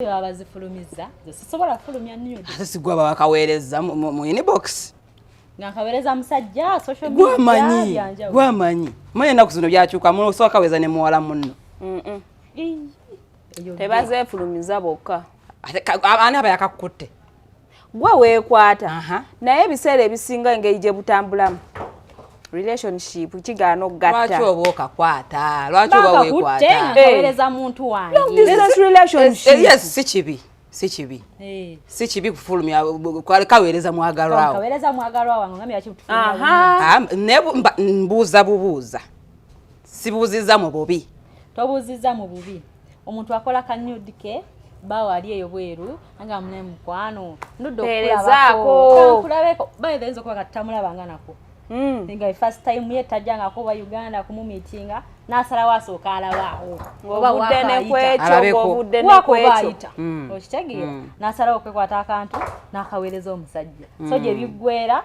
abazifulumiza sisobola kufulumya nnyo sigwa bakaweereza mu inbox ngakaweereza musajja social media gwamanyi manye naku zino byakyuka mu soka weza ne muwala munno tebazefulumiza bokka ani aba yakakutte gwe weekwata naye ebiseera ebisinga engeri gye butambulamu relationship kigaana okugatta lwaki oba okakwata lwaki oba weekwata ngakaweereza muntu wange long distance relationship yes si kibi kufulumya kaweereza mwagalwawo kaweereza mwagalwawo wange ngamya kifulumya mbuuza bubuuza sibuuziza mu bubi tobuuziza mu bubi omuntu akola ka nude ke bawo ali eyo bweru anga mune mukwano ndudde okulabako bayo denzo kwa katamulabanga nako nga first time yetajanga ko ba Uganda kumumitinga nasala wasooka alabaawo oba budene kwekyo obudde ne kwekyo okitegeera nasala okwekwata akantu nakaweereza omusajja so gye biggwera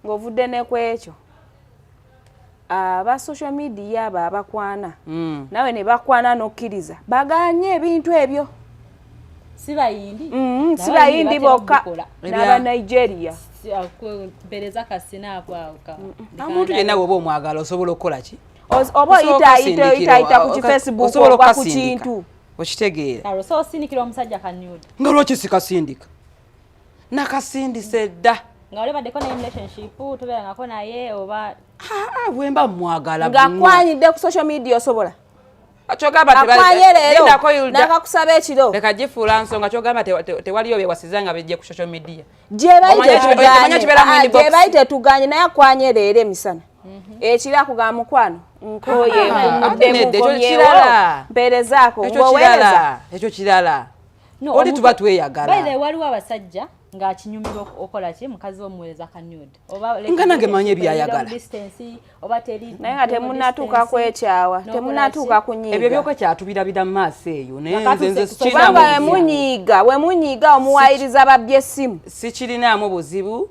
ng'ovudde ne kwekyo aba social media abakwana nawe ne bakwana n'okkiriza baganye ebintu ebyo sibayindi bokka n'aba Nigeria bereza kasina kwa amuntu yenna bwoba omwagala osobola okukola ki oba oyita ku Facebook oba ku kintu okitegeera so sinikira omusajja ka nude nga lwaki sikasindika nakasindise dda nga ole baddeko ne relationship tubeera ngako naye oba bwemba mwagala ngakwanyidde ku social media osobola akwanye leero nakakusaba ekiro leka gifuula nsonga kyogamba tewaliyo bewasiza nga bijje ku social media gyebayite tuganye naye akwanye leero emisana ekiro akugamba mukwano nkoye mpeerezaako ng'oweereza ekyo kirala oli tuba tweyagala waliwo abasajja ng'akinyumira okola ki mukazi w'omuweereza ka nude nga nange manyi ebyayagala naye nga temunnatuuka kwekyawa temunnatuuka kunyiiga ebyo byokekyatubirabira mu maaso eyo kubanga wemunyiiga omuwaayiriza babbye essimu sikirinamu buzibu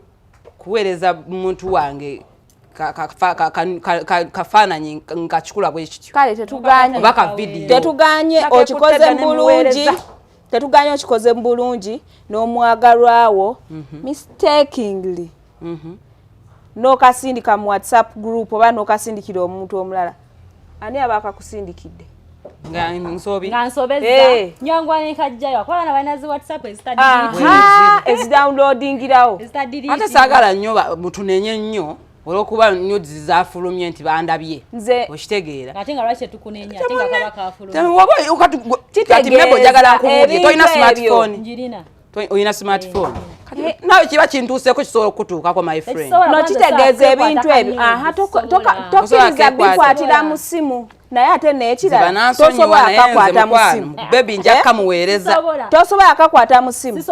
kuweereza muntu wange kafaananyi nkakikula bwe kityo kale tetuganye okikoze bulungi tetuganya okikoze bulungi n'omwagalwawo mistakenly n'okasindika mu WhatsApp group oba n'okasindikira omuntu omulala ani aba akakusindikidde nga nsobeza nyongwane kajjayo akwabana banazi WhatsApp ezidownloadingirawo ate saagala nnyo mutunenye nnyo olwokuba nudes zafulumye nti bandabye okitegeera ate nga lwaki tukunenya ate nga kaba kafulumye kati mebo njagala nkubulye toyina smartphone oyina smartphone nawe kiba kintuuseko kisobola okutuukako my friend nokitegeeza ebintu ebyo tokkiriza bikwatira mu ssimu naye ate n'ekirala tosobola akakwata mu ssimu bebi njakka muweereza tosobola akakwata mu ssimu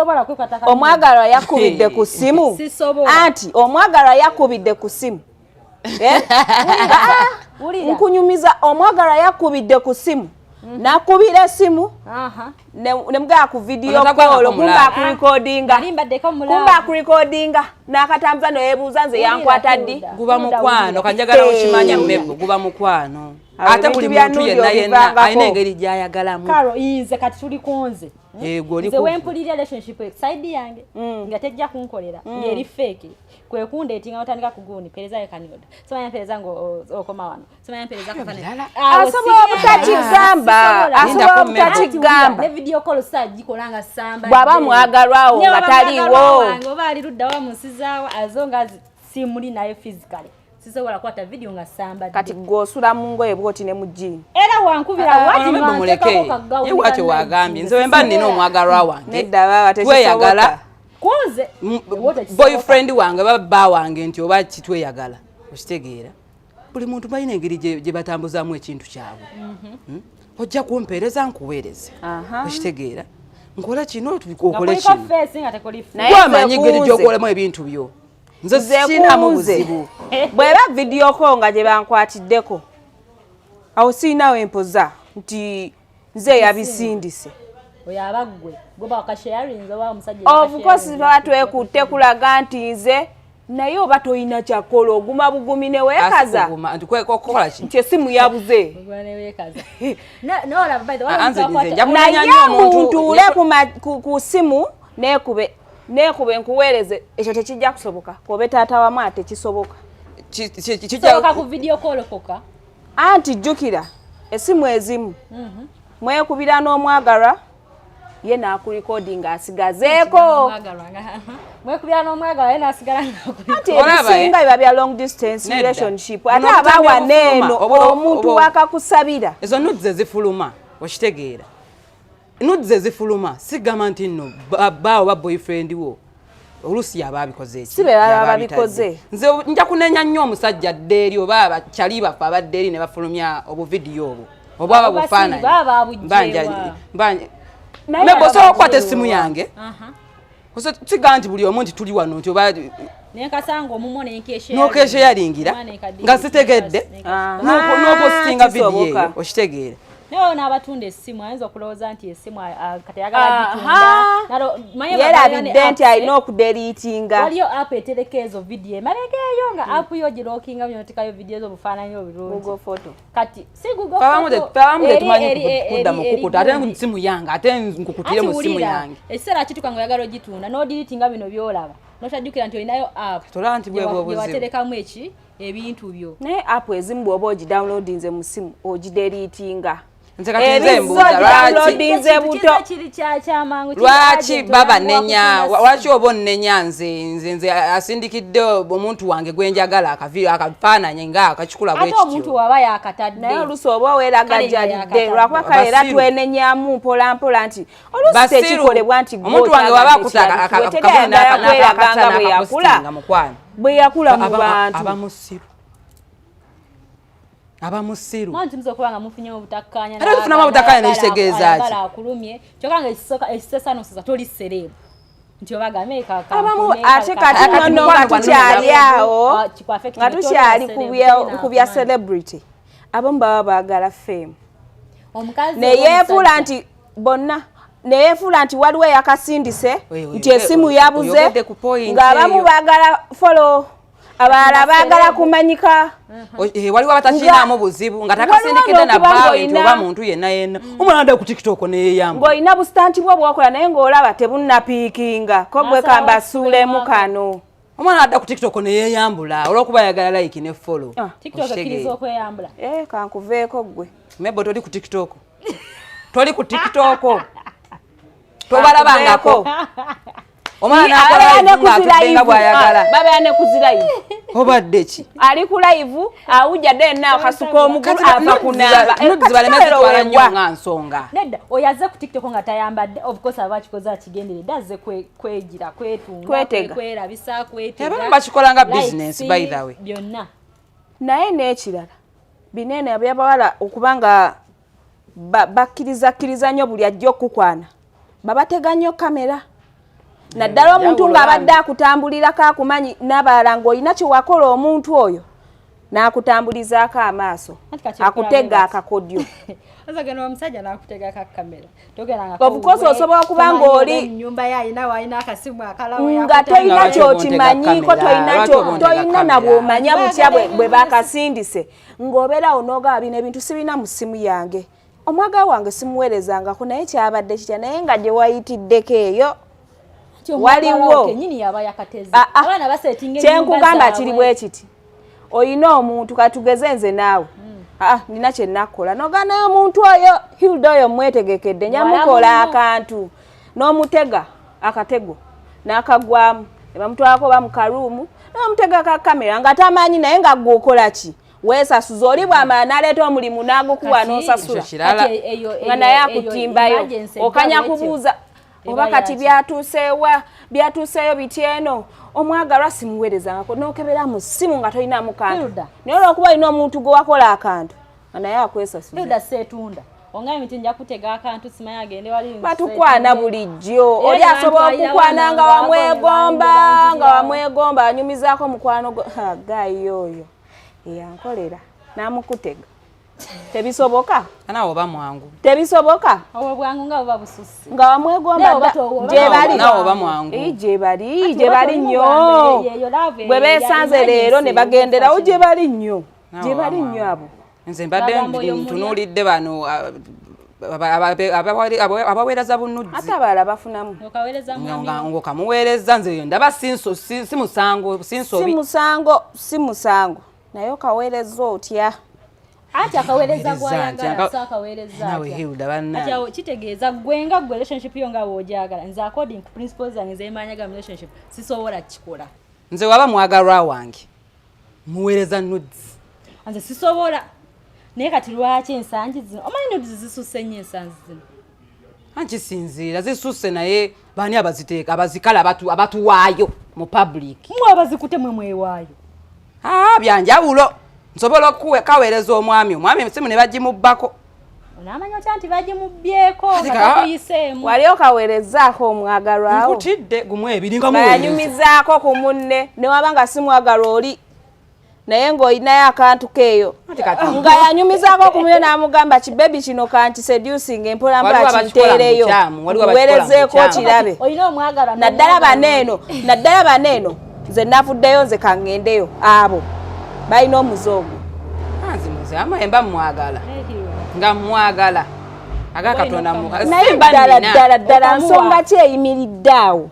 omwagalwa yakubidde ku ssimu anti omwagalwa yakubidde ku ssimu nkunyumiza omwagalwa yakubidde ku ssimu nakubira essimu nemugaya ku video call kumba akurekodinga nakatambuza noyebuuza nze yankwata ddi guba mukwano kanjagala okimanya mmebo guba mukwano ate buli muntu yenna alina engeri gyayagalamu karo inze kati tuli kunze nze wempulira relationship side yange nga tejja kunkolera ngeri fake kwe kundeetinga otandika kuguni pereza ya kaniyoda somanya pereza ngo okoma wano somanya pereza kafana asobola butakigamba ne video call sajikolanga samba bwaba mwagalwawo nga taliwo ngoba ali ludda wa musizawa azonga simuli naye physically sisobola kwata video nga samba kati gosula mu ngoye bwoti ne mu jini era wankubira wati muleke yewache wagambye nze wemba nina omwagalwa wange nedda baba tweyagala kunze boyfriend wange baba wange nti oba kitweyagala okitegeera buli muntu balina engeri gye batambuzaamu ekintu kyabwe ojja kumpeereza nkuweereze okitegeera nkola kino okole kino gwamanyi engeri gy'okolemu ebintu byo nze sinamu buzibu bweba video call nga gye bankwatiddeko awo siinawo empoza nti nze yabisindise oyabagwe goba wakasharing oba omusajja of course twekutte kulaga nti nze naye oba toyina kyakola oguma bugumi ne weekaza nti essimu yabuze naye muntu ku ssimu neekube nkuweereze ekyo tekijja kusoboka kobe taata wamu ate kisoboka kisoboka ku video call koka anti jjukira essimu ezimu mwekubira n'omwagalwa ye naakulikodinga asigazeeko mwekubira n'omwagalwa ye naasigala ebisinga biba bya long distance relationship ate abawa neeno omuntu wakakusabira ezo nudes ezifuluma okitegeera nudes ezifuluma sigamba nti nno baawo ba boyfriend wo olusi yababikoze eki sibe babikoze nze nja kunenya nnyo omusajja ddeeri oba abakyali bafe abaddeeri ne bafulumya obuvidiyo obwo oba ababufaananyi mbanja mebo osobola okukwata essimu yange sigamba nti buli omu nti tuli wano nti oba n'okeesha yalingira nga sitegedde n'opostinga vidiyo eyo okitegeera naye n'abatunda essimu ayinza okulowooza nti essimu kati ayagala gitunda yerabidde nti alina okuderiitinga waliyo app etereka ezo vidiyo emabega eyo nga app yo girookinga byonotekayo vidiyo z'obufaananyi obulungi kati si kudda mukukuta ate essimu yange ate nkukutire mu ssimu yange ekiseera kituka nga oyagala ogitunda n'odiriitinga bino byolaba notajjukira nti olinayo app gyewaterekamu ebintu byo naye app ezimu bw'oba ogidownloadinze mu ssimu ogideriitinga nze kati nze mbuuza lwaki baba nenya lwaki oba onnenya nze asindikidde omuntu wange gwe njagala akafaananye nga akakikula bwe kityo ate omuntu waba yakatadde naye oluusi oba weeragajjalidde lwakuba kale era twenenyamu mpolampola nti oluusi tekikolebwa nti omuntu wange waba akutaka bwe yakula mu bantu abamusiru mwanti mzo kubanga mufunye obutakanya na kufuna obutakanya n'ekitegeeza ati akulumye kyokanga ekisesano sisa toli serebu nti obaga meka abamu ate kati nno nga tukyali awo nga tukyali ku bya celebrity abamu baba baagala fame neyeefuula nti bonna neyeefuula nti waliwo yakasindise nti essimu yabuze ng'abamu baagala follow abalala baagala kumanyika waliwo abatakirinamu buzibu nga takasindikidde na bbaawe nti oba muntu yenna yenna omwana adda ku tiktok neyeeyamba ng'olina busitanti bwo bwokola naye ng'olaba tebunnapiikinga ko gwe kamba asuulemu kano omwana adda ku tiktok neyeeyambula olw'okuba ayagala like ne follow kankuveeko gwe mebo toli ku tiktok toli ku tiktok tobalabangako omwana nakola bwayagala baba ne kuzirayo obadde ki ali ku live awujja denna akasuka omugulu ava kunaba zibalemezitwala nnyo nga nsonga nedda oyaze ku tiktok nga tayambadde of course abakikoze akigenderedde azze kwegira kwetunga kwerabisa kwetega abamu bakikola nga business by the way byonna naye n'ekirala binene abyabawala okubanga bakkiriza nnyo buli ajja okukwana babatega nnyo kamera naddala omuntu ng'abadde akutambulirako akumanyi n'abalala ng'olina kye wakola omuntu oyo n'akutambulizaako amaaso akutega akakodyo obukozi osobola okuba ng'oli nga tolina ky'okimanyiko tolina na bw'omanya butya bwe bakasindise ng'obeerawo n'ogaba bino ebintu sibina mu ssimu yange omwaga wange simuweerezangako naye kyabadde kitya naye nga gye wayitiddeko eyo waliwo kyenkugamba kiri bwe kiti oyina omuntu katugeze nze naawe nina kye nakola noga naye omuntu oyo hilda oyo mwetegekedde nyamukola akantu n'omutega akatego n'akagwamu ne bamutwalako ba mu karuumu n'omutega ka kamera nga tamanyi naye nga gwokola ki weesasuza oli bwamala n'aleeta omulimu n'agukuwa n'osasula nga naye akutimbayo okanya kubuuza oba kati byatuuseyo bityeno omwagalwa simuweerezangako n'okebera mu ssimu nga tolinamu kantu naye olwokuba olina omuntu gwe wakola akantu nga naye akwesasuza batukwana bulijjo oli asobola okukwana nga wamwegomba anyumizaako mukwano gayi oyo eyankolera n'amukutega tebisoboka ana oba mwangu tebisoboka obo bwangu nga oba bususi nga wamwegomba je bali na oba mwangu je bali nnyo bwe besanze leero ne bagenderawo je bali nnyo abo nze mbadde ntunuulidde bano abaweereza bunnudzi ate abalala bafunamu ng'okamuweereza nze ndaba si musango naye okaweereza otya ati akaweereza gwayagala so akaweereza nawe Hilda banna ati kitegeeza gwe nga gwe relationship yo nga woojagala nze according to principles zange zemanyaga mu relationship sisobola kikola nze waba mwagalwa wange muweereza nudes nze sisobola naye kati lwaki ensangi zino omanyi nudes zisusse nnyo ensangi zino ankisinziira zisusse naye baani abaziteeka abazikala abatuwaayo mu public mwe abazikute mwe mwewaayo byanjawulo nsobola okukaweereza omwami simu ne bagimubbako onamanya otya nti bagimubyeko nga tuyiseemu wali okaweerezaako omwagalwawo nkutidde gumu ebiri nga yanyumizaako ku munne newaba nga si mwagalwa oli naye ng'olinayo akantu keeyo nga yanyumizaako ku munne n'amugamba kibebi kino kanti seducing empolampola kinteereyo weerezeeko kirabe naddala baneeno nze navuddeyo nze kaŋŋendeyo abo balina omuzoogo amayemba mwagala nga mwagala agakatonda naye ddala nsonga ki eyimiridde awo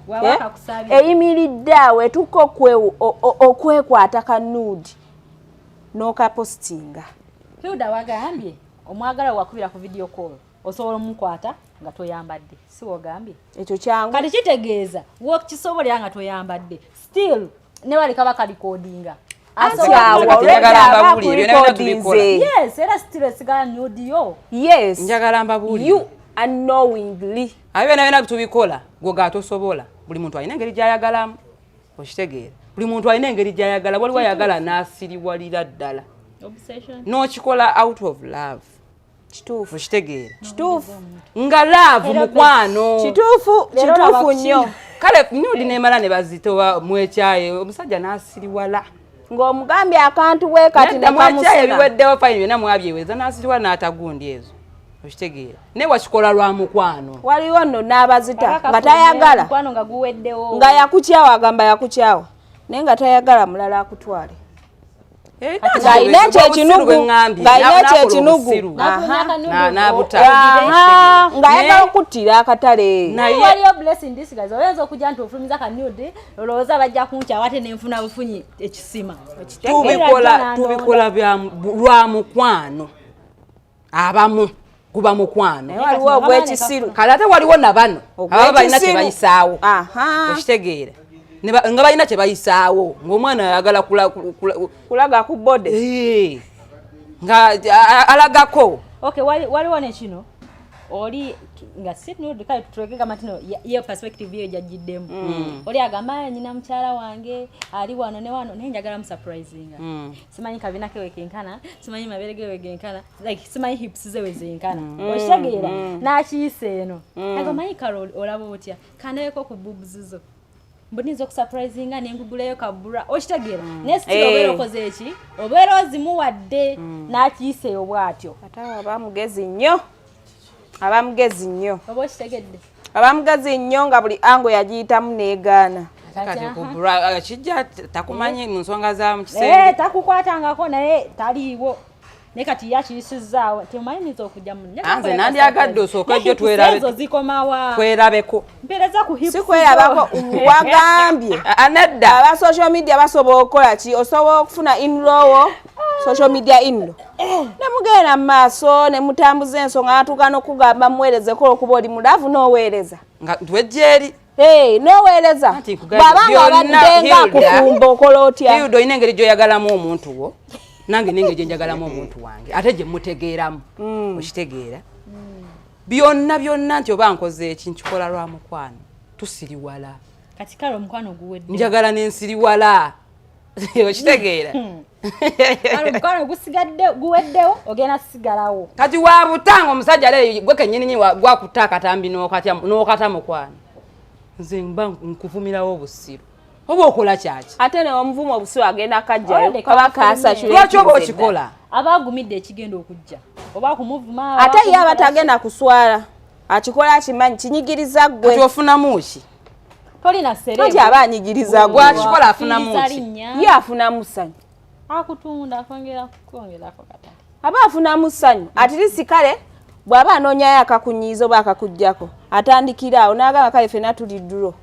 eyimiridde awo etuka okwekwata ka nude n'okapositinga Hilda wagambye omwagala wakubira ku video call osobola omukwata nga toyambadde si wogambye ekyo kyangu kati kitegeeza wokisobolera nga toyambadde still ne waleka bakalikodinga yes era still esigala nude yo yes njagala mbabuli you unknowingly byonna tubikola gwe tosobola buli muntu alina engeri gy'ayagalamu okitegeera buli muntu alina engeri gy'ayagala waliwo ayagala n'asiriwalira ddala n'okikola out of love kituufu okitegeera kituufu nga love mukwano kituufu nnyo kale nude nemala ne bazitowa mwekyaye omusajja n'asiriwala ng'omugambye akantu bwe kati nekamusina ebiweddewo fayini byonna mwabyeweza n'asiriwa n'atagundi ezo okitegeera naye wakikola lwa mukwano waliwo nno n'abazita nga tayagala nga yakukyawa agamba yakukyawa naye nga tayagala mulala akutwale ng'alina ekyo ekinugu ng'ayagala okuttira akatale waliyo blessing disguise oyinza okujja nti ofulumiza kanude olowooza bajja kunkyawa ate nenfuna bufunyi ekisima tubikola lwa mukwano abamu guba mukwano waliwo ogw'ekisiru kale ate waliwo na bano aba balina kye bayisaawo okitegeera nga balina kye bayisaawo ng'omwana ayagala kulaga ku bode nga alagako waliwo nekino oli nga si nude kale tutulekeka matino ye perspective yo jajiddemu oli agamba nyina mukyala wange ali wano ne wano naye njagala mu surprisinga simanyi kabina ke wekenkana simanyi mabere ge wegenkana like simanyi hips ze wezenkana oshageera n'akiyise eno agomanyi Carol olaba otya kanaweko ku boobs zo mbonizo ku surprisinga nenguguleyo kabura okitegeera ne still obeera okoze eki obeera ozimuwadde n'akiyise obwatyo ate abamugezi nnyo abamugezi nnyo oba okitegedde abamugezi nnyo nga buli ango yagiyitamu n'egaana kijja takumanyi mu nsonga za mu kisenge takukwatangako naye taliiwo naye kati yakiyisizaawo temayinza okujja nze nandyagadde osooka ejjo twerabeko mpereza ku hips si kwerabako wagambye anedda aba social media basobola okukola ki osobola okufuna inlowo social media inlo nemugenda mu maaso ne mutambuza ensonga natuuka n'okugamba muweerezeko okuba oli mulavu n'oweereza nga twejjeeri n'oweereza bw'abanga abadde nga kufumba okola otya Hilda olina engeri gy'oyagalamu omuntu wo nange nenge gye njagalamu omuntu wange ate gye mutegeeramu okitegeera byonna nti oba nkoze eki nkikola lwa mukwano tusiriwala kati kale omukwano guwedde njagala n'ensiriwala okitegeera omukwano guweddewo ogenda sigalawo kati wabutanga omusajja ale gwe kennyini gwakutta akatambi n'okata mukwano nze mba nkuvumirawo obusiru oba okola kyaki ate ne omuvumo obusiwa agenda kajjayo kaba kasachule lwaki oba okikola abagumidde ekigenda okujja oba kumuvuma ate ye aba tagenda kuswala akikola akimanyi kinyigiriza ggwe kati ofunamu ki tolina serebo kati aba anyigiriza ggwe gwakikola afunamu ki ye afunamu ssanyu akutunda akongerako katale aba afunamu ssanyu atirisi kale bw'aba anoonyayo akakunyiiza oba akakuggyako atandikira awo n'agamba kale ffenna tuli ddulo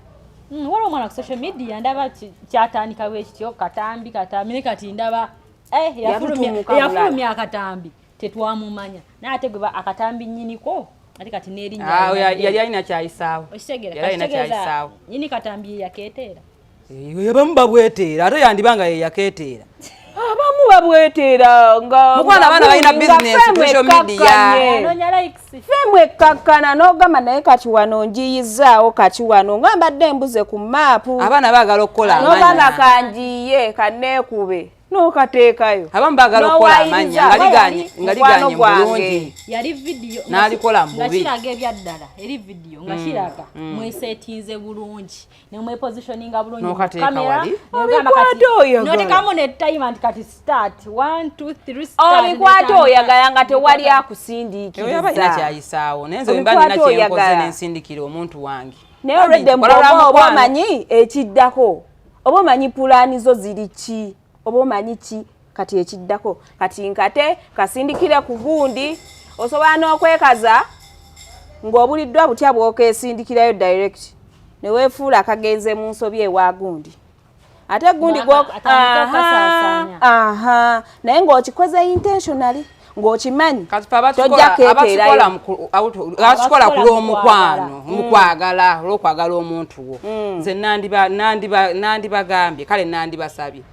waliwo omwana ku social media ndaba kyatandika bwe kityo katambi ne kati ndaba yafulumya akatambi tetwamumanya naye ate gwe akatambi nnyiniko ate kati n'erinnya yali alina kyayisaawo okitegeera nyini katambi yakeeteera abamu babweteera ate yandibanga ye yakeeteera abamu babweteera nga mukwana abaana balina bizinesi ku social media femu ekkakkana n'ogamba naye kati wano njiyizaawo kati wano nga mbadde embuze ku maapu abaana baagala okukola amanya n'ogamba kanjiye kanneekube n'okateekayo abamu baagala okukola amanya nga liganye bulungi yali vidiyo n'alikola mu bubi nga kiraga ebyaddala eri vidiyo nga kiraga mwesetinze bulungi ne mwepositioninga bulungi n'okateeka wali n'otekamu ne time nti kati start 1 2 3 start obikwata oyagala nga tewali akusindiikiriza oyo aba alina kyayisaawo naye nze wemba nina kyenkoze n'ensindikira omuntu wange naye olwedde oba omanyi ekiddako oba omanyi pulaani zo ziri ki oba omanyi ki kati ekiddako kati nkate kasindikire ku gundi osobola n'okwekaza ng'obuliddwa butya bw'okesindikirayo direct ne weefuula akagenze mu nsobi ewa gundi ate gundi naye ng'okikoze intentionally ng'okimanyi tojja keeteerayo abakikola ku lw'omukwano mukwagala olw'okwagala omuntu wo nze nandibagambye kale nandibasabye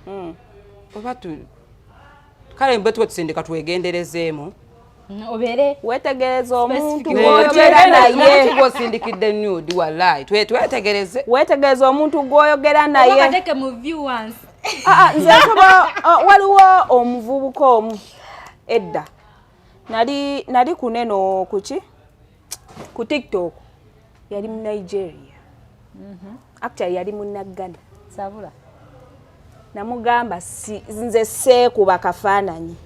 kale mbe tuwe tusindika twegenderezeemu obere wetegereza omuntu gwoyogera naye gwosindikidde nude wallahi twetegereze wetegereza omuntu gwoyogera naye kateke mu viewers nze waliwo omuvubuka omu edda nali kuneno kuki ku TikTok yali mu Nigeria actually yali mu Nagana sabula namugamba nze seekuba kafaananyi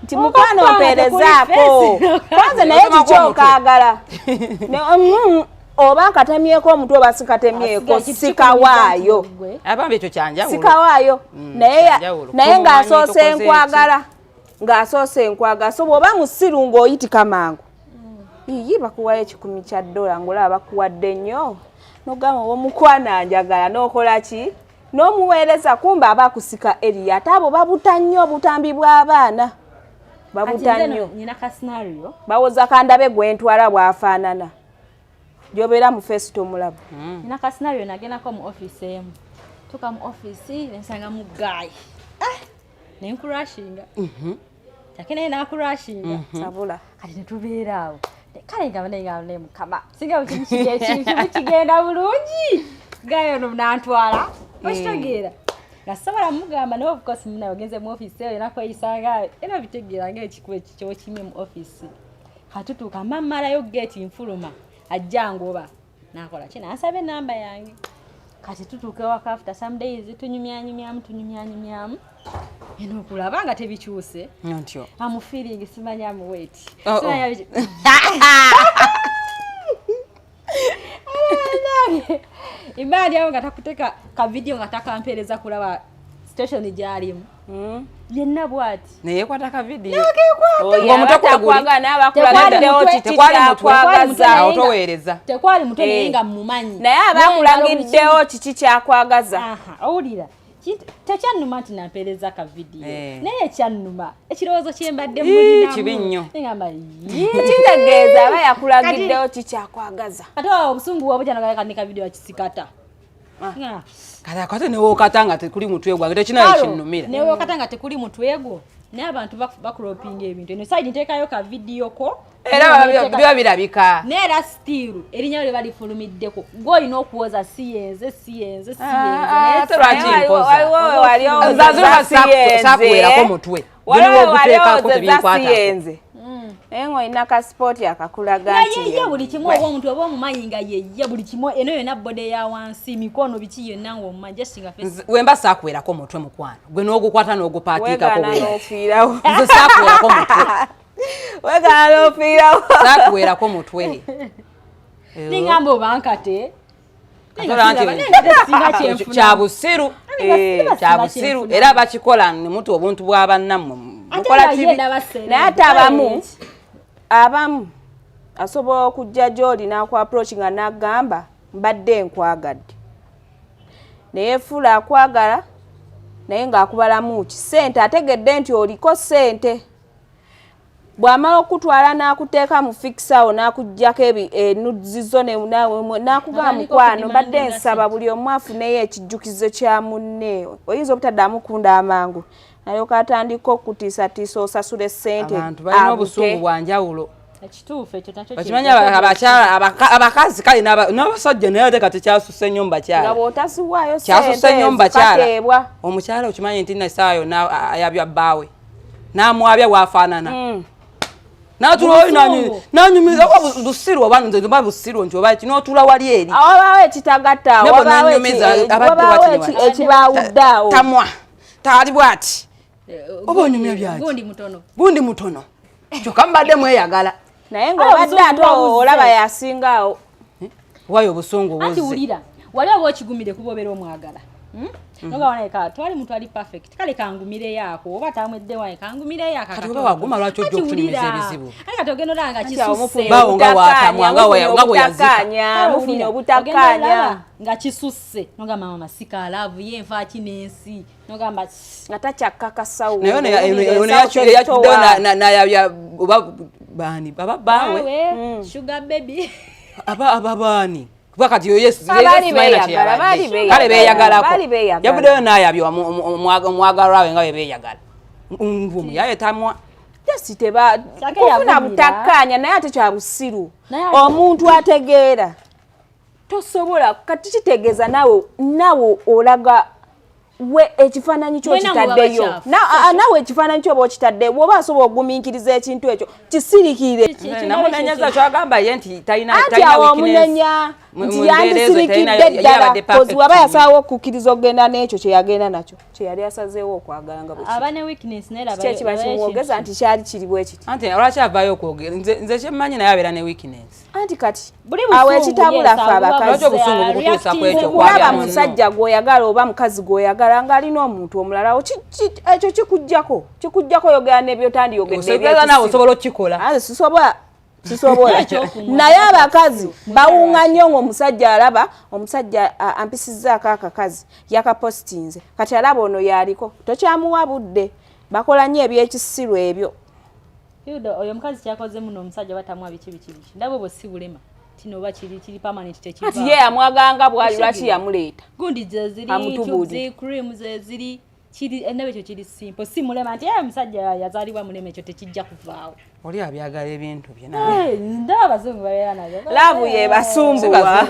nti mukwano mpeerezaako kwanza naye kikyokaagala oba nkatemyeko omutwe oba sikatemyeko sikawaayo abambi ekyo kyanjawulo sikawaayo naye ng'asoose enkwagala so bw'oba musiru ng'oyitika mangu iyi bakuwayo $10 ng'olaba bakuwadde nnyo n'ogamba omukwana njagala n'okola ki n'omuweereza kumba abakusika eriya ate abo babuta nnyo obutambi bw'abaana babuta nnyo nina ka scenario bawoza kandabe gwentwala bwafaanana gyobeera mu face tomulaba nina ka scenario nagendako mu office emu tuka mu office nensanga mu guy nenkurashinga ate naye nakurashinga sabula kati netubeera awo kale nga mukama singa ekintu kigenda bulungi gayo no nantwala okitegeera nga sobola mugamba naye of course muna ogenze mu office eyo nakweyisanga era bitegeera ng'ekikuba ekikyo kimye mu office katutuuka mamalayo gate nfuluma ajja ngoba nakola ki nansaba enamba yange kati tutuuka ewaka after some days tunyumyanyumyamu eno okulaba nga tebikyuse ntyo amufeeling simanyi amuweti imani yao nga takuteka ka video nga takampereza kulaba station gyalimu yenna bwati naye kwata ka video tekwali mutwe naye nga mumanyi naye abakulagiddewo kiki kyakwagaza owulira tekyannuma nti nampereza ka video naye ekyannuma ekirowoozo kyembadde kibi nnyo kitegeeza aba yakulagiddewo kikyakwagaza ate obusungu bwabujjanaganika video akisikata kate newookata nga tekuli mutwe gwange tekinayo kinnumira newookata nga tekuli mutwe gwo naye abantu bakuropinga ebintu eno side nteekayo ka video ko era biba birabika neera stiru erinnya lye balifulumiddeko gw'olina okuwoza siyenze sakuwerako mutwe waliwo oguteekako tebinkwatako Engo ina ka sport akakulaga nti ye buli kimu oba omuntu oba omumayinga ye buli kimu eno yona bode ya wansi mikono biki yonna ngo majestinga face wemba sakwerako mutwe mukwano gwe n'ogukwata n'ogupaatiika ko wegana n'ofiirawo nze sakwerako mutwe wegana n'ofiirawo sakwerako mutwe ningambo bankate kyabusiru kyabusiru era bakikola ne mutu obuntu bw'abannammwe mukola kibi naye ate abamu asobola okujja gy'oli n'aku approach nga n'agamba mbadde nkwagadde naye fula akwagala naye ng'akubalamu ki ssente ategedde nti oliko ssente bw'amala okutwala n'akuteeka mu fixawo n'akuggyako nudes zo n'akugamba mukwano mbadde nsaba buli omu afuneyo ekijjukizo kya munne oyinza obutaddamu kunda amangu alyoka atandika okutiisatiisa osasula essente abantu balina obusungu bwa njawulo ekituufu ekyo nakyo bakimanya abakyala abakazi kale n'abasajja naye ate kati kyasusse nnyo mu bakyala nga bw'otasiwaayo kyasusse nnyo mu bakyala omukyala okimanyi nti essaawa yonna ayabya bbaawe n'amwabya bw'afaanana nanyumiza busiru oba nze mba busiru nti oba kinootula wali eri wabaawo ekitagatta wabaawo ekibaawuddaawo tamwa taali bw'ati oba onyumya byaki gundi mutono kyokka mubadde mweyagala naye ng'obadde ate olaba yasingaawo wayo obusungu buzze ati wulira wali oba okigumire kuba obeera omwagala Nonga waneka twali muntu ali perfect kale kangumire yako oba tamwedde wae kangumire yako kati baba waguma lwaki ojja okutumiza ebizibu anga togenera nga kisuse bawo nga watamwa nga yazika mufunye obutakanya nga kisuse nonga mama masika alavu ye nfa kinensi nonga mba ngatakyakakasawo nayo na ya oba bani baba bawe sugar baby aba bani wakati yo yes bali beyagala yabudeyo nayabyo mwagalwawe nga beyagala mvumu yayetamwa jasiteba kufuna butakanya naye ate kya busiru omuntu ategeera tosobola kati kitegeeza nawe olaga we ekifaananyi kyo kitaddeyo nawe ekifaananyi kyo bw'okitadde bw'oba asobola okugumiikiriza ekintu ekyo kisirikire namunenyaza kyagamba ye nti talina anti awo omunenya nti yandisirikidde ddala kozi waba yasalawo okukkiriza okugenda n'ekyo kyeyagenda nakyo kyeyali asazeewo okwagala nga bwekikiba kimwogeza nti kyali kiri bwe kiti anti olwaki avaayo okwogera nze kyemmanyi naye abeera ne weakness anti kati awo ekitabula ffe abakazi kulaba musajja gw'oyagala oba mukazi gw'oyagala nga alina omuntu omulala ekyo kikuggyako oyogera n'ebyotandiyogedde nawe osobola okukikola sisobola naye abakazi bawunga nnyo ng'omusajja alaba omusajja ampisizzaako akakazi yakapositinze kati alaba ono yaliko tokyamuwa budde bakola nnyo ebyekisiru ebyo oyo omukazi kyakoze muno omusajja batamwa biki ndabwe bwe si bulema kino oba kiri permanent tekiva ati ye yamwaganga bwali lwaki yamuleeta gundi zeziri cream zeziri kiri ennabe ekyo kiri simple si mulema nti omusajja yazaalibwa mulema ekyo tekijja kuvaawo oli abyagala ebintu bye ndaba abazungu babeera nabyo laavu ye basumbuwa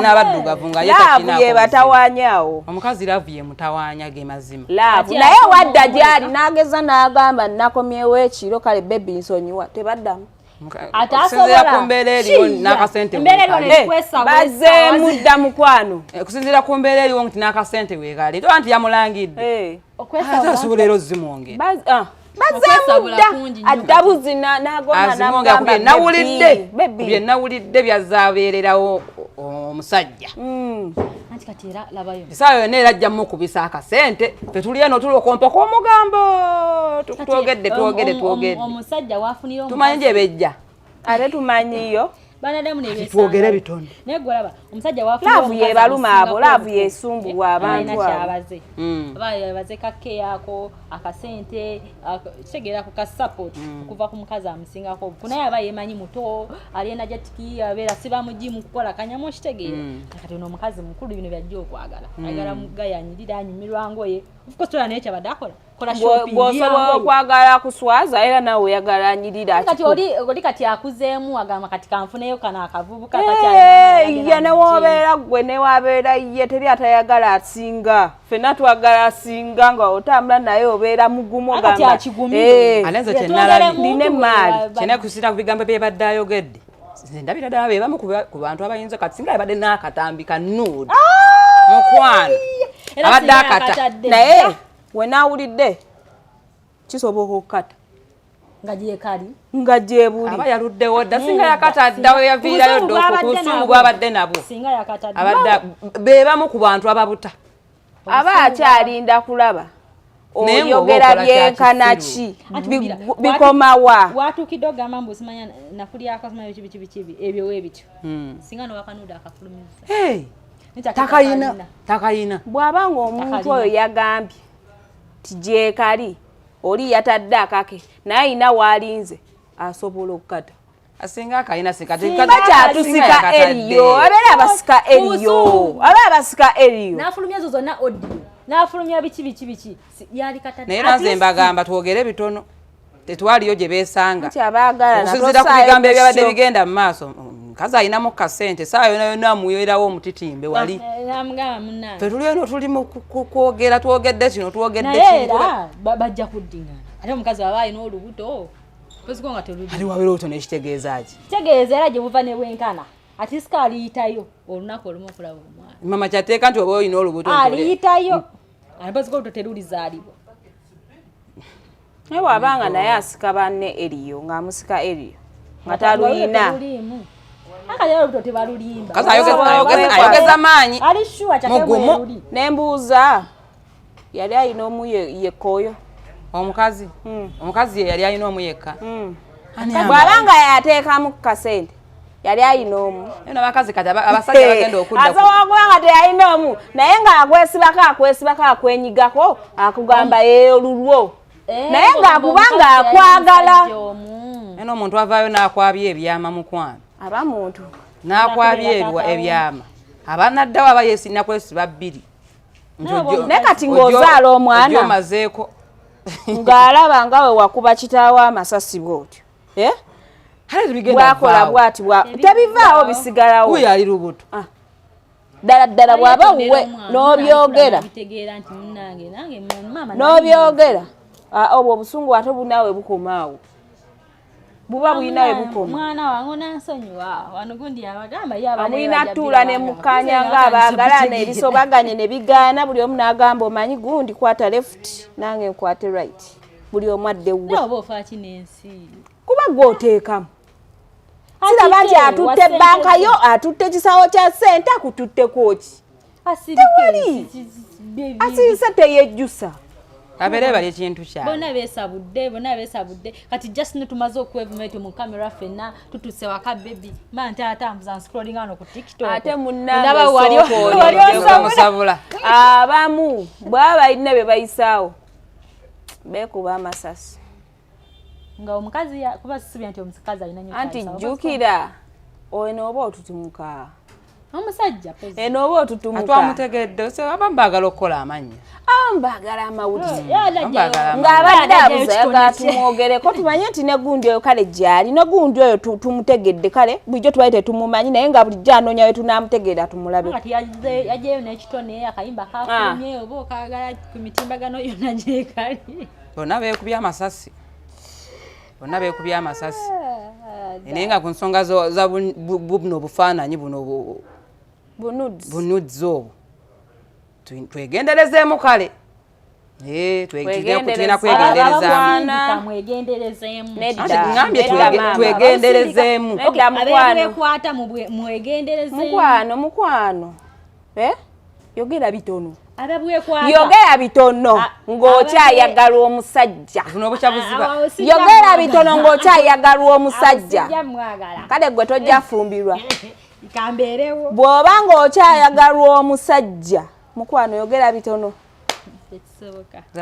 n'abaddugavu nga laavu ye batawaanyaawo omukazi laavu ye mutawaanya ge mazima laavu naye wadda gyali n'ageza n'agamba nakomyewo ekiro kale bebi nsonyiwa tebaddamu okusinziira ku mbeera eriwo n'akasente bazeemudda mukwano okusinziira ku mbeera eriwo nti n'akasente weekale toba nti yamulangidde ate asobola era ozimwongera bazeemudda addabuzi n'agoma bye nawulidde byazaabeererawo omusajja esaawa yonna era ajja mukubisa akasente tetuli eno tulokompoka omugambo twogedde tumanyi gye bejja ate tumanyiyo twogere bitono laavu yebaluma abo laavu yesumbulwa abantu abaze kake yako akasente kitegeera ku kasapoti okuva ku mukazi amusingako kunaye aba yemanyi muto alienda jatiki abeera siba mujimu kukola kanyamu kitegeera kati ono omukazi mukulu bino byajja okwagala agala mugayanyirira anyumirwa ngoye ofukositola naye kyabadde akola bw'osobola okwagala kuswaza era nawe oyagala anyirira kati oli kati akuzeemu agamba kati kanfuneyo kana akavubuka ye newobeera gwe newabeera ye teri atayagala asinga ffenna twagala asinga nga otambula naye obera mugumo gamba alenze chenala line mali chene kusita kubigambo bye badde ayogedde ndabira ddala beba mu ku bantu abayinza kati singa badde n'akatambi ka nude mukwano abadde akata naye we naawulidde kisoboka okukata nga gyebuli aba yaluddewo dda singa yakata dda we yaviirayo dda ku busungu bw'abadde nabo abadde bebamu ku bantu ababuta aba akyalinda kulaba oyogera byenkana ki bikomawa watukidde ogamba mbu osimanya nakulyako simanya bikibi ebyo webityo singa nowakanuda akafulumiza takayina bw'abanga omuntu oyo yagambye tigyekali oli yatadde akake naye ayina waalinze asobola okukata asinga akayina sikatyatusika eriyo abeera abasika eriyo nafulumya zo zonna audio nafulumya biki yalikata naye nanze mbagamba twogere bitono tetwaliyo gye beesanga okusinziira ku bigambo ebyabadde bigenda mu maaso mukazi ayinamu kasente saa yona amuyerawo omutitimbe wali fe tuli eno tuli mu kwogera twogedde kino twogedde naye bajja kuddingana ate omukazi aba alina olubuto posikonga teluli ali wabera olubuto nekitegeeza ki kitegeeza era gye buva ne bwenkana ati sika aliyitayo olunaku olumu okulaba omwana mama kyateeka nti oba olina olubuto aliyitayo alipasika olubuto terulizaalibwa naye bw'abanga naye asika banne eriyo ng'amusika eriyo nga taluyina kazi ayogeza maanyi mugumu nembuuza yali ayina omu yekkooyo omukazi ye yali ayina omu yekka bw'abanga yateekamu kasente yali ayina omu abakazi kati abasajja bagenda okudda asobokubanga teyalina omu naye ng'akwesibako akwenyigako akugamba olulwo naye ng'akubanga akwagala eno omuntu avaayo n'akwabya ebyama mukwano aba muntu n'akwabya ebyama abanaddawo aba yeesina kwesiba bbiri naye kati ng'ozaala omwana omazeeko ng'alaba nga we wakuba kitaawo amasasi bw'otyo bwakola bwati tebivaawo bisigalawo uyo ali lubuto ddala bw'aba wuwe n'obyogera obwo obusungu ate bunaawe bukomaawo buba bulinawe bukoma mwana wange nansonyiwa wano gundi abagamba mulina tuula ne mukanya ng'abaagalana ebisobaganye ne bigaana buli omu n'agamba omanyi gundi kwata left nange nkwate right buli omu adde wuwe oba ofa kinensi kuba gw'oteekamu siraba nti atutte banka yo atutte kisawo kya ssente akututteko ki tewali asirise teyejjusa abeere bali ekintu kyabwe bonna beesabudde kati just netumaze okwevuma etyo mu kamera ffenna tutuse waka bebi mante atambuza nscrolling ano ku tiktok ate munnangemusabula abamu bwaba balina be bayisaawo beekuba amasasi nga omukazi kuba sisibya nti omukazi alina nnyo anti jjukira ono oba otutumuka omusajja eno oba otutumuka atwamutegedde aba mbagala okukola amannya mbagala amawulire ng'abadde abuza ayagala tumwogereko tumanye nti ne gundi oyo kale gyali ne gundi oyo tumutegedde kale bulijjo tubali tetumumanyi naye nga bulijjo anoonya we tunaamutegeera tumulabe yajeyo n'ekitone akayimba kafulumye oba okagala ku mitimbagano yonna gyekali bonna beekubya amasasi naye nga ku nsonga za buno obufaananyi buno bunuds obwo twegenderezeemu kale tulina twegenderezeemu mukwano yogera bitono yogera bitono ng'okyayagalwa omusajja yogera bitono ng'okyayagalwa omusajja kale gwe tojja fumbirwa bw'oba ng'okyayagalwa omusajja mukwano yogera bitono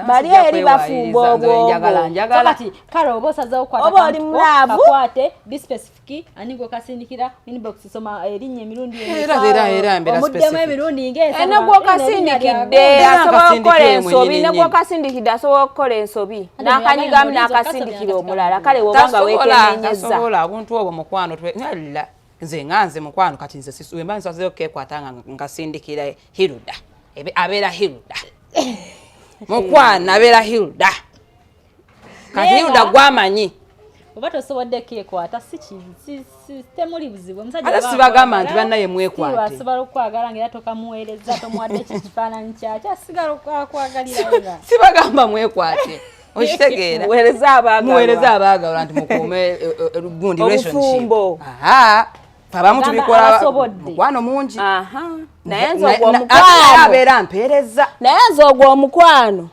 bali eri bafumba obwongo kale oba osazeewo oba oli mulaavu kakwate bispecific anigo kasindikira inbox soma erinnya emirundi omuddemu emirundi negwo kasindikidde asobola okukola ensobi negwo kasindikidde asobola okukola ensobi n'akanyigamu n'akasindikira omulala kale wobanga weekenenyeza obuntu obwo mukwano nze nganze mukwano kati nze sisuwemba nsazeewo kekwata nga nkasindikira hiruda abeera hiruda mukwano abeera Hilda kati Hilda gwamanyi oba tosobodde keekwata si temuli buzibu ate sibagamba nti bannaye mwekwate asobola okwagala ngera tokamuweereza tomuwadde kifaananyi kyakyo asigala okwagalira sibagamba mwekwate okitegeera muweereza abaagalwa nti mukuume gundi relationship abamu tubikola mukwano mungi naye nze ogw'omukwano abeera mpeereza naye nze ogw'omukwano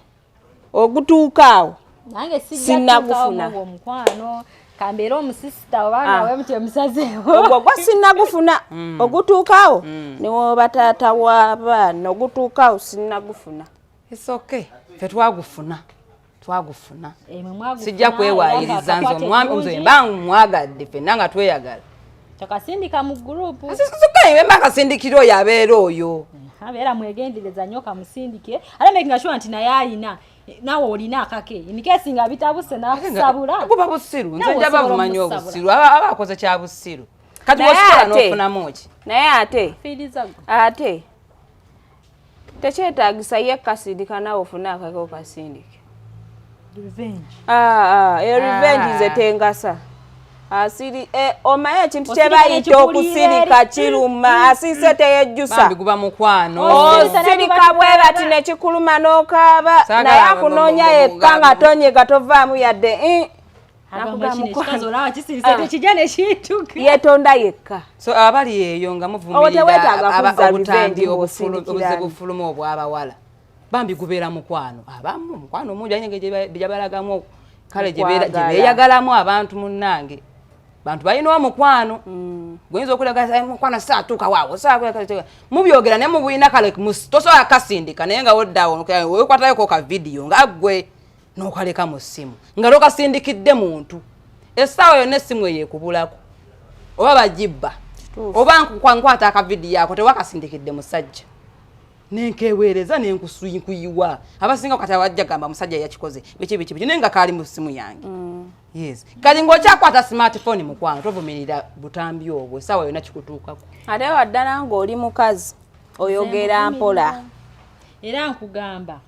ogutuukaawo nange sinnagufuna omukwano kambeera omusisita oba nawe muti omusazeewo ogwo gwa sinnagufuna ogutuukaawo niwoba taata w'abaana ogutuukaawo sinnagufuna okay fe twagufuna sijja kwewaayiriza nze omwami nze mba mwagadde ffenna nga tweyagala tokasindika mu gurupu asisukaye mba kasindikira oyo abeera oyo abeera mwegendereza nnyo kamusindike ate making sure nti naye alina nawe olina akake inikesi nga bitabuse nakusabula kuba busiru nze njaba bumanyi obusiru aba akoze kya busiru kati wasikola n'ofunamu ki naye ate tekyetaagisa ye kasindika nawe ofune akake okasindike revenge nze tengasa asiri omaye ekintu kyebayita okusirika kiruma asiise teyejjusa guba mukwano osirika bwe bati nekikuluma n'okaaba naye akunoonya yekka nga tonyega tovaamu yadde yetonda yekka so abali eyo nga muvumirira obutambi obufulumu obw'abawala bambi gubeera mukwano abamu mukwano mungi ayinenge gyebalagamu kale gyebeeyagalamu abantu munnange bantu balina omukwano guyinza okulaga mukwano saatuuka waawo mubyogera naye mubuyina kale tosobola kasindika naye nga woddawo wekwatayoko ka vidiyo nga gwe n'okaleka mu ssimu nga lokasindikidde muntu essaawa yonna essimu eyo ekubulako oba bagibba oba nkwata akavidiyo ako tewakasindikidde musajja nenkeweereza nenkuyiwa abasinga kati wajja gamba musajja yakikoze biki naye nga kaali mu ssimu yange yes kali ng'okyakwata smartphone mukwano tovumirira butambi obwo essaawa yonna kikutuukako ate waddala ng'oli mukazi oyogera mpola era nkugamba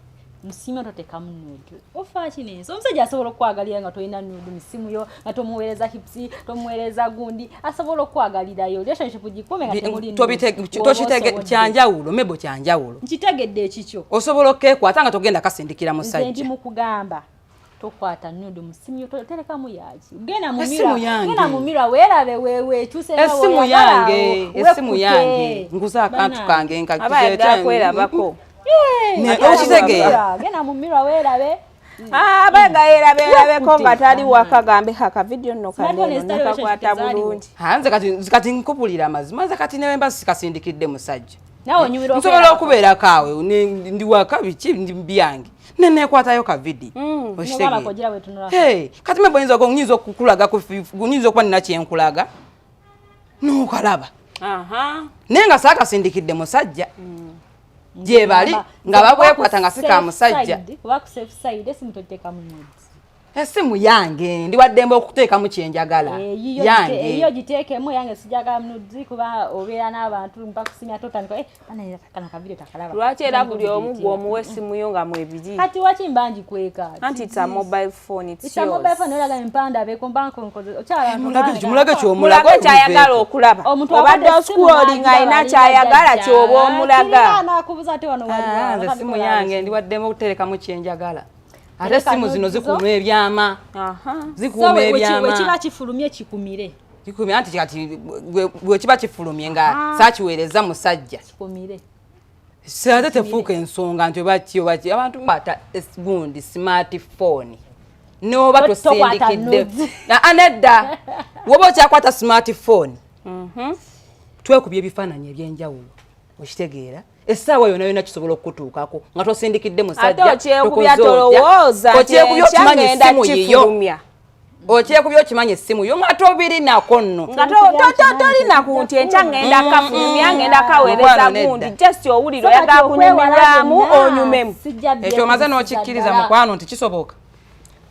musimu totekamu nude ofa kinenso omusajja asobola okwagalira nga tolina nude musimu yo nga tomuweereza hipsi tomuweereza gundi asobola okwagalirayo relationship gikume nga temuli toshitege kyanjawulo mebo kyanjawulo nkitegedde ekikyo osobola okkekwata nga togenda kasindikira musajja nze ndi mukugamba tokwata nude musimu yo toterekamu yaki genda mumira weerabe weekyuse essimu yange nguza akantu kange nkakwerabako gena mumira weerabe abegayerabeko nga tali wakagambe akavidiyo nno kanenokakwata bulungi nze kati nkupulira amazima nze kati newe mba sikasindikidde musajja nsobola okubeera kaawe ndi waka biki byange nenekwatayo kavidiyo kati mebo nyinza okukulaga nyinza okuba nina kyenkulaga nokalaba naye nga saakasindikidde musajja gyebali nga babwekwata nga sika musajja essimu yange ndiwaddembe okuteekamu kyenjagala yange eyo giteekemu yange sijagala nudes kuba obeera n'abantu mpakusimya totandika kana kavidiyo takalaba lwaki era buli omu gw'omuwa essimu yo nga mwebiri kati waki mba ngikweka anti it's a mobile phone it's a mobile phone olaga empanda beko mbankonkoze mulage kyomulaga kyayagala okulaba obadde oscrolling ayina kyayagala kyoba omulaga nakubuza ate wano wali essimu yange ndiwaddembe okuteekamu kyenjagala ate essimu zino zikuuma ebyama zikuuma ebyama wekiba kifulumye kikumire anti kati bwekiba kifulumye nga saakiweereza musajja kikumire ate tefuuka ensonga nti obaki abantu bakwata gundi smartphone noba tosindikidde nedda woba okyakwata smartphone twekubya ebifaananyi ebyenjawulo okitegeera essaawa yonna yonna kisobola okutuukako nga tosindikidde musajja okyekubya tolowooza okyekubya okimanyi essimu yo nga tobirinako nno tolina ku nti enkya ngenda kafulumya ngenda kaweereza gundi just owulira oyagala kunyumirwamu onyumemu ekyo omaze n'okikkiriza mukwano nti kisoboka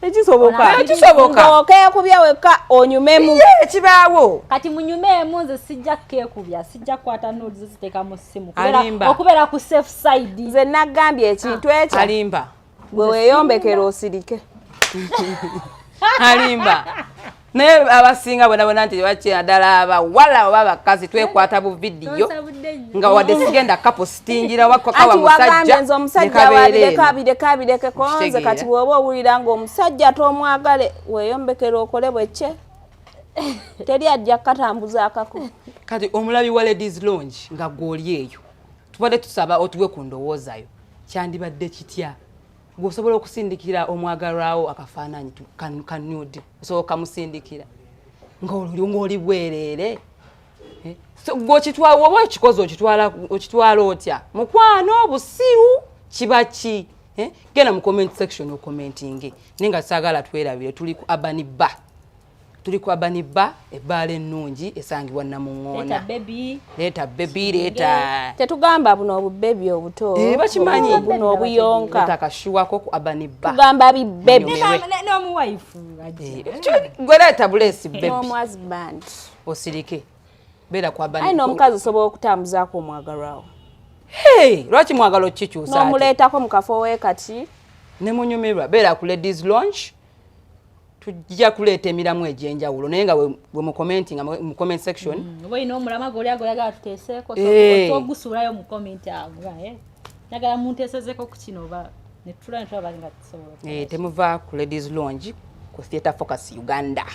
ekisoboka okekubya wekka onyumemu ekibaawo kati munyumemu nze sijja kekubya sijja kukwata nudes ziteeka mu ssimu okubeera ku safe side nze nagambye ekintu ekyo alimba gwe weeyombekera osirike alimba naye abasinga bona nti bakina ddala abawala oba abakazi twekwata bu vidiyo nga wadde sigenda kapo sitingira wakawa musajja nze omusajja wabireka konze kati bw'oba owulira ng'omusajja tomwagale weeyombekera okole bwekye teri ajja katambuza akako kati omulabi wa ladies lounge nga gwoli eyo tubadde tusaba otuwe ku ndowoozayo kyandibadde kitya gwosobola okusindikira omwagalwawo akafaananyi ka nude osobola kamusindikira ng'oli bwereere oba ekikozi okitwala otya mukwano obusiru kiba ki genda mu comment section okomentinge naye nga saagala twerabire tuli ku Abani Bar ebbaala ennungi esangibwa Namuŋŋoona. Leeta baby leeta. Tetugamba buno obubebi obuto. Bakimanyi buno obuyonka. Takashuwako ku Abani Bar. Tugamba bibebi. N'omuwaifu. Gwe leeta bulesi baby. N'omuhusband. Osirike. Beera ku Abani. Ayi n'omukazi osobola okutambuzaako omwagalwawo. Lwaki mwagala okikyusa ate? N'omuleetako mu kafo we kati. Ne munyumirwa beera ku ladies lounge. Tujja kuleeta emiramu egy'enjawulo naye nga bwe mu comment section oyina omulama goli agoyagala tuteeseeko ogusuulayo mu comment ago nagala munteesezeko ku kino oba netulaba nga tusobola temuva ku ladies lounge ku Theatre Focus Uganda.